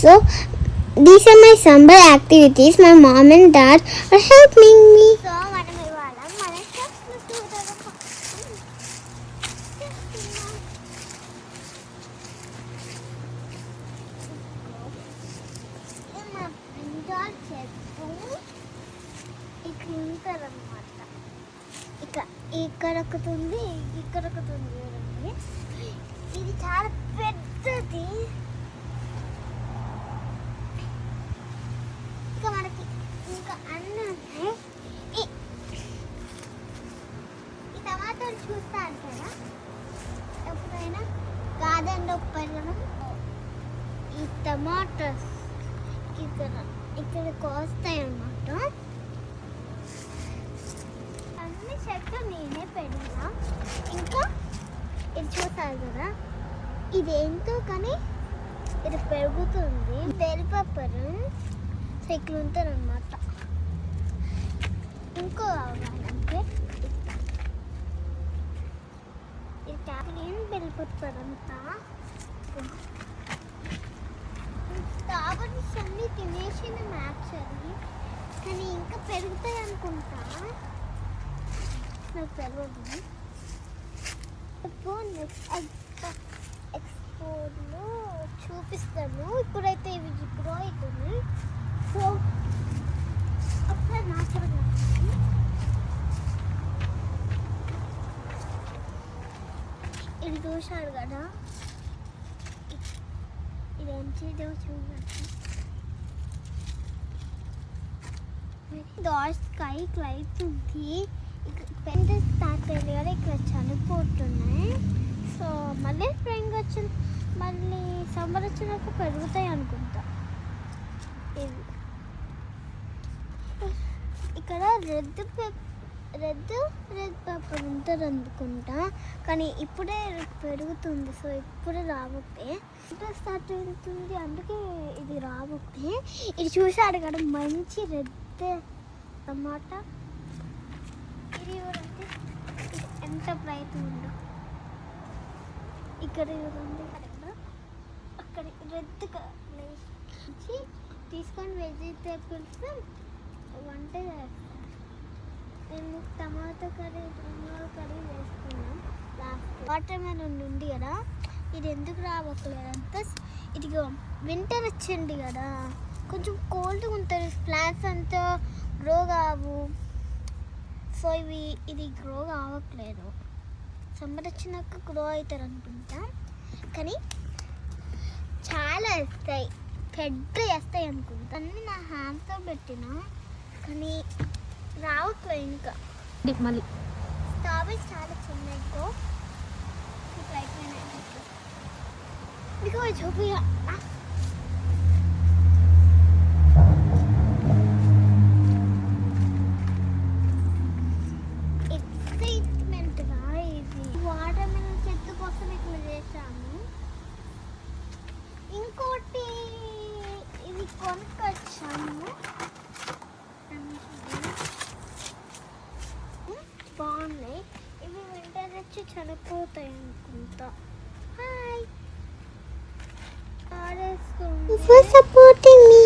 So these are my summer activities. My mom and dad are helping me. So మనం ఇవాళ మన షాప్స్లో మా బ్రింజాల్ చెట్టు ఇక్కడ ఉంటారన్నమాట. ఇక్కడ ఒకటి ఇక్కడ ఒకటి ఉంది. ఇది చాలా పెద్దది. ఇంకా మనకి ఇంకా అన్నీ ఉన్నాయి. ఈ టమాటాలు చూస్తారు కదా ఎప్పుడైనా గార్డెన్లో పెరగడం. ఈ టమాటాస్ ఇక్కడికి వస్తాయి అన్నమాట. అన్ని చెట్లు నేనే పెరిగినా. ఇంకా ఇది చూసారు కదా, ఇది ఎంతో కానీ ఇది పెరుగుతుంది. బెల్ పెప్పర్ సైకిల్ ఉంటారనమాట. ఇంకో కావాలంటే ఇది క్యాప్లిన్ బెల్ పెప్పర్ అంతా. స్ట్రాబెర్రీస్ అన్నీ తినేసిన యాక్చువల్లీ, కానీ ఇంకా పెరుగుతాయి అనుకుంటా. నాకు తెలియదు. నెక్స్ట్ ఎక్స్పోర్ట్లో చూపిస్తాను. ఇప్పుడైతే ఇవి గ్రో అవుతుంది. సో ఒకసారి నాచురల్గా ఇది చూశారు కదా, ఇది ఎంతో చూడండి. స్కై క్లైట్ ఉంది. పెద్ద స్టార్ట్ అయ్యింది కదా, ఇక్కడ చనిపోతున్నాయి. సో మళ్ళీ స్ప్రింగ్ వచ్చింది, మళ్ళీ సమ్మర్ వచ్చినాక పెరుగుతాయి అనుకుంటా. ఇది ఇక్కడ రెడ్ పేపర్ ఉంటుంది అనుకుంటా, కానీ ఇప్పుడే పెరుగుతుంది. సో ఇప్పుడే రాబోతే స్టార్ట్ అవుతుంది, అందుకే ఇది రాబోతే. ఇది చూసాడు కదా, మంచి రెడ్ టమాటా. ఇది చూడండి ఎంత ప్రయత్నం ఉందో. ఇక్కడ చూడండి, అక్కడ రెడ్ నుంచి తీసుకొని వెజిటేబుల్స్ వంట చేస్తాను. నేను టమాటో కర్రీ, బెంగాల్ కర్రీ వేసుకున్నాం లాస్ట్. వాటర్ మెలన్ ఉంది కదా, ఇది ఎందుకు రావట్లేదంటే ఇదిగో వింటర్ వచ్చింది కదా, కొంచెం కోల్డ్గా ఉంటుంది. ప్లాంట్స్ అంతా గ్రో కావు. సో ఇది గ్రో కావట్లేదు. సమ్మర్ వచ్చినాక గ్రో అవుతారు అనుకుంటా, కానీ చాలా వస్తాయి, పెద్ద వస్తాయి అనుకుంటా. అన్నీ నా హ్యాండ్తో పెట్టిన, కానీ రావట్లేదు ఇంకా. మళ్ళీ స్ట్రాబెర్రీస్ చాలా చిన్నగా అయిపోయినాయి. చూపి ఇంకోటి ఇవి కొనుక్కొచ్చాము, బాగున్నాయి. ఇవి వింటర్ వచ్చి చనిపోతాయి అనుకుంటా. Hi, for supporting me.